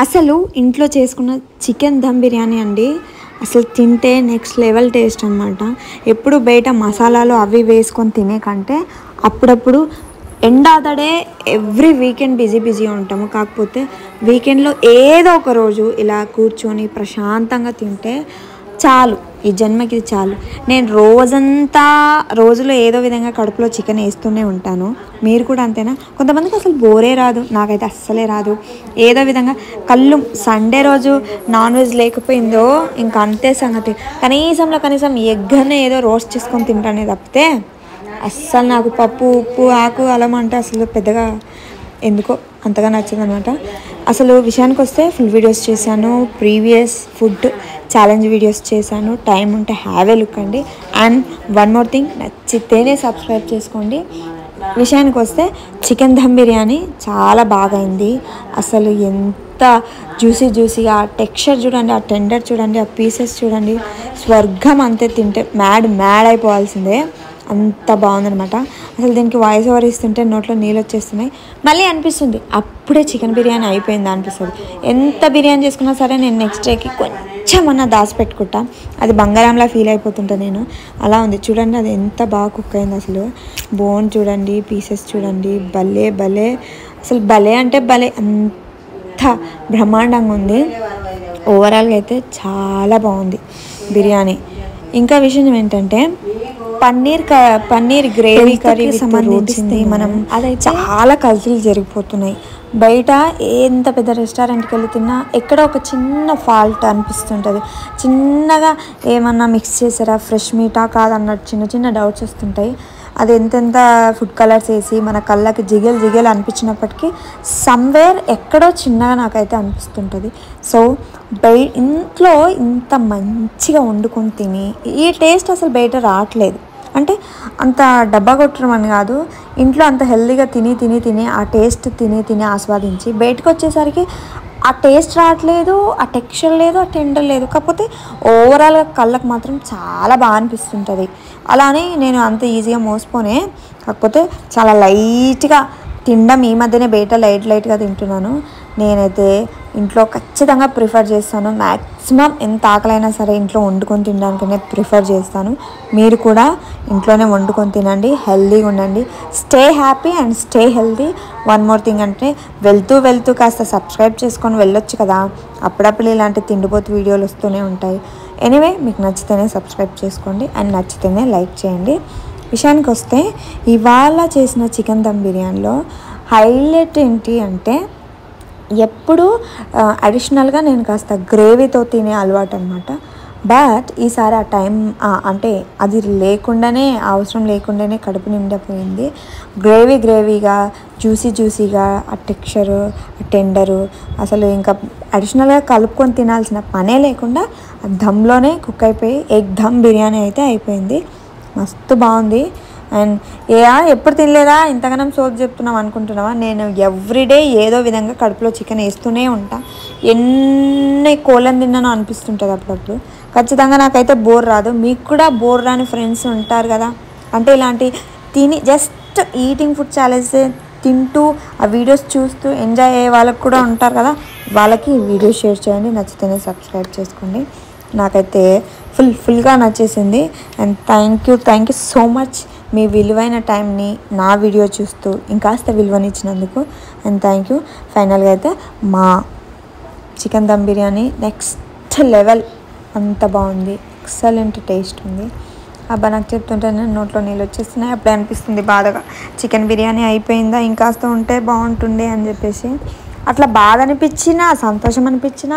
అసలు ఇంట్లో చేసుకున్న చికెన్ దమ్ బిర్యానీ అండి, అసలు తింటే నెక్స్ట్ లెవెల్ టేస్ట్ అనమాట. ఎప్పుడు బయట మసాలాలు అవి వేసుకొని తినే కంటే అప్పుడప్పుడు end of the day every weekend busy ఉంటాము. కాకపోతే వీకెండ్లో ఏదో ఒక రోజు ఇలా కూర్చొని ప్రశాంతంగా తింటే చాలు, ఈ జన్మకి చాలు. నేను రోజులో ఏదో విధంగా కడుపులో చికెన్ వేస్తూనే ఉంటాను. మీరు కూడా అంతేనా? కొంతమందికి అసలు బోరే రాదు, నాకైతే అస్సలే రాదు. ఏదో విధంగా సండే రోజు నాన్ వెజ్ లేకపోయిందో ఇంకా అంతే సంగతి. కనీసం ఎగ్గనే ఏదో రోస్ట్ చేసుకొని తింటానే తప్పితే అస్సలు నాకు పప్పు ఉప్పు ఆకు అల్లం అంటే అసలు పెద్దగా ఎందుకో అంతగా నచ్చదనమాట. అసలు విషయానికి వస్తే ఫుల్ వీడియోస్ చేశాను, ప్రీవియస్ ఫుడ్ ఛాలెంజ్ వీడియోస్ చేశాను. టైం ఉంటే హ్యావ్ ఏ లుక్ అండి. అండ్ వన్ మోర్ థింగ్, నచ్చితేనే సబ్స్క్రైబ్ చేసుకోండి. విషయానికి వస్తే చికెన్ దమ్ బిర్యానీ చాలా బాగైంది. అసలు ఎంత జ్యూసీగా ఆ టెక్స్చర్ చూడండి, ఆ టెండర్ చూడండి, ఆ పీసెస్ చూడండి, స్వర్గం. అంతే, తింటే మ్యాడ్ అయిపోవాల్సిందే, అంత బాగుందనమాట. అసలు దీనికి వాయిస్ ఓవర్ ఇస్తుంటే నోట్లో నీళ్ళు వచ్చేస్తున్నాయి. మళ్ళీ అనిపిస్తుంది అప్పుడే చికెన్ బిర్యానీ అయిపోయిందా అనిపిస్తుంది. ఎంత బిర్యానీ చేసుకున్నా సరే నేను నెక్స్ట్ డేకి కొంచెం అన్న దాచిపెట్టుకుంటా, అది బంగారంలా ఫీల్ అయిపోతుంటా నేను. అలా ఉంది చూడండి, అది ఎంత బాగా కుక్ అయింది. అసలు బోన్ చూడండి, పీసెస్ చూడండి, భలే అసలు భలే అంటే భలే, అంత బ్రహ్మాండంగా ఉంది. ఓవరాల్గా అయితే చాలా బాగుంది బిర్యానీ. ఇంకా విషయం ఏంటంటే పన్నీర్ గ్రేవీ కర్రీకి సంబంధించింది మనం అదైతే చాలా కల్తీలు జరిగిపోతున్నాయి. బయట ఎంత పెద్ద రెస్టారెంట్కి వెళ్ళి తిన్నా ఎక్కడ ఒక చిన్న ఫాల్ట్ అనిపిస్తుంటుంది. చిన్నగా ఏమన్నా మిక్స్ చేసారా, ఫ్రెష్ మీటా కాదన్నట్టు చిన్న డౌట్స్ వస్తుంటాయి. అది ఎంతెంత ఫుడ్ కలర్స్ వేసి మన కళ్ళకి జిగేలు అనిపించినప్పటికీ సమ్వేర్ ఎక్కడో చిన్నగా నాకైతే అనిపిస్తుంటుంది. సో ఇంట్లో ఇంత మంచిగా వండుకొని తిని ఈ టేస్ట్ అసలు బయట రావట్లేదు. అంటే అంత డబ్బా కొట్టడం అని కాదు, ఇంట్లో అంత హెల్తీగా తిని ఆ టేస్ట్ తిని ఆస్వాదించి బయటకు వచ్చేసరికి ఆ టేస్ట్ రావట్లేదు, ఆ టెక్స్చర్ లేదు, ఆ టెండర్ లేదు. కాకపోతే ఓవరాల్గా కళ్ళకు మాత్రం చాలా బాగా అనిపిస్తుంటుంది. అలానే నేను అంత ఈజీగా మోసపోనే, కాకపోతే చాలా లైట్గా తినడం ఈ మధ్యనే బయట లైట్గా తింటున్నాను. నేనైతే ఇంట్లో ఖచ్చితంగా ప్రిఫర్ చేస్తాను. మ్యాక్సిమం ఎంత ఆకలైనా సరే ఇంట్లో వండుకొని తినడానికనే ప్రిఫర్ చేస్తాను. మీరు కూడా ఇంట్లోనే వండుకొని తినండి, హెల్తీగా ఉండండి, stay happy and stay healthy. One more thing అంటే వెళ్తూ కాస్త సబ్స్క్రైబ్ చేసుకొని వెళ్ళొచ్చు కదా, అప్పుడప్పుడు ఇలాంటి తిండిపోతు వీడియోలు వస్తూనే ఉంటాయి. ఎనీవే, మీకు నచ్చితేనే సబ్స్క్రైబ్ చేసుకోండి అండ్ నచ్చితేనే లైక్ చేయండి. విషయానికి వస్తే ఇవాళ చేసిన చికెన్ దమ్ బిర్యానీలో హైలైట్ ఏంటి అంటే, ఎప్పుడు అడిషనల్గా నేను కాస్త గ్రేవీతో తినే అలవాటు అనమాట. బట్ ఈసారి ఆ టైం అంటే అది లేకుండానే, అవసరం లేకుండానే కడుపు నిండిపోయింది. గ్రేవీగా జ్యూసీగా ఆ టెక్స్చరు, ఆ టెండరు, అసలు ఇంకా అడిషనల్గా కలుపుకొని తినాల్సిన పనే లేకుండా ఆ దమ్లోనే కుక్ అయిపోయి ఎగ్ దమ్ బిర్యానీ అయితే అయిపోయింది. మస్తు బాగుంది. అండ్ ఎప్పుడు తినలేదా, ఇంతగానం సోప్ చెప్తున్నాం అనుకుంటున్నావా? నేను ఎవ్రీడే ఏదో విధంగా కడుపులో చికెన్ వేస్తూనే ఉంటా. ఎన్ని కోళ్ళని తిన్నానో అనిపిస్తుంటుంది అప్పుడప్పుడు. ఖచ్చితంగా నాకైతే బోర్ రాదు. మీకు కూడా బోర్ రాని ఫ్రెండ్స్ ఉంటారు కదా, అంటే ఇలాంటి తిని జస్ట్ ఈటింగ్ ఫుడ్ ఛాలెంజ్ తింటూ ఆ వీడియోస్ చూస్తూ ఎంజాయ్ అయ్యే వాళ్ళకి కూడా ఉంటారు కదా, వాళ్ళకి ఈ వీడియో షేర్ చేయండి. నచ్చితేనే సబ్స్క్రైబ్ చేసుకోండి. నాకైతే ఫుల్గా నచ్చేసింది. And thank you so much మీ విలువైన టైంని నా వీడియో చూస్తూ ఇంకాస్త విలువనిచ్చినందుకు. And thank you. ఫైనల్గా అయితే మా chicken dum biryani next level, అంత బాగుంది, ఎక్సలెంట్ టేస్ట్ ఉంది. అబ్బా, నాకు చెప్తుంటే నేను నోట్లో నీళ్ళు వచ్చేస్తున్నాయి. అప్పుడే అనిపిస్తుంది బాధగా, చికెన్ బిర్యానీ అయిపోయిందా, ఇంకాస్త ఉంటే బాగుంటుండే అని చెప్పేసి. అట్లా బాధ అనిపించినా, సంతోషం అనిపించినా,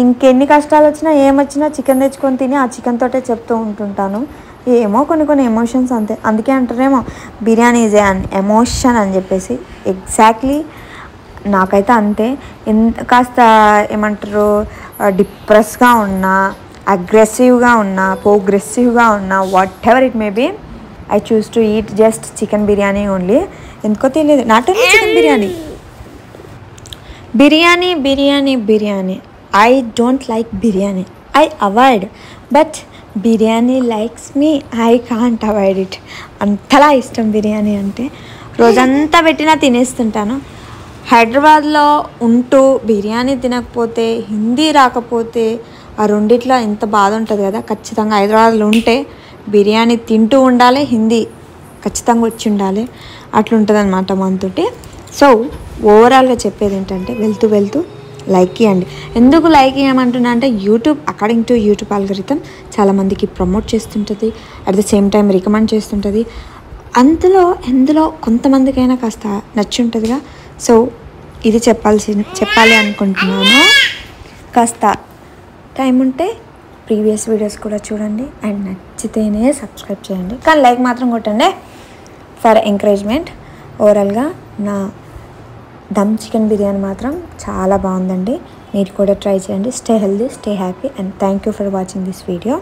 ఇంకెన్ని కష్టాలు వచ్చినా ఏమొచ్చినా చికెన్ తెచ్చుకొని తిని ఆ చికెన్ తోటే చెప్తూ ఉంటుంటాను. ఏమో కొన్ని ఎమోషన్స్ అంతే. అందుకే అంటారేమో బిర్యానీ ఈజ్ అన్ ఎమోషన్ అని చెప్పేసి. ఎగ్జాక్ట్లీ నాకైతే అంతే. కాస్త ఏమంటారు, డిప్రెస్గా ఉన్నా, అగ్రెసివ్గా ఉన్నా, ప్రోగ్రెసివ్గా ఉన్నా, whatever it may be, I choose to eat just chicken biryani only. ఎందుకో తెలియదు, not only chicken biryani. I don't like biryani, I avoid. But biryani likes me, I can't avoid it. అంతలా ఇష్టం బిర్యానీ అంటే. రోజంతా పెట్టినా తినేస్తుంటాను. హైదరాబాద్లో ఉంటూ బిర్యానీ తినకపోతే, హిందీ రాకపోతే ఆ రెండిట్లో ఎంత బాధ ఉంటుంది కదా. ఖచ్చితంగా హైదరాబాద్లో ఉంటే బిర్యానీ తింటూ ఉండాలి, హిందీ ఖచ్చితంగా వచ్చి ఉండాలి. అట్లుంటుంది అనమాట మనతోటి. సో ఓవరాల్గా చెప్పేది ఏంటంటే, వెళ్తూ వెళ్తూ లైక్ ఇవ్వండి. ఎందుకు లైక్ ఇవ్వమంటున్నా అంటే, YouTube according to YouTube algorithm చాలామందికి ప్రమోట్ చేస్తుంటుంది, at the same time recommend చేస్తుంటుంది. ఎందులో కొంతమందికైనా కాస్త నచ్చి ఉంటుందిగా. సో ఇది చెప్పాలి అనుకుంటున్నాను. కాస్త టైం ఉంటే ప్రీవియస్ వీడియోస్ కూడా చూడండి, అండ్ నచ్చితేనే సబ్స్క్రైబ్ చేయండి. కానీ లైక్ మాత్రం కొట్టండి ఫర్ ఎంకరేజ్మెంట్. ఓవరాల్గా నా దమ్ చికెన్ బిర్యానీ మాత్రం చాలా బాగుందండి. మీరు కూడా ట్రై చేయండి. Stay healthy, stay happy, and thank you for watching this video.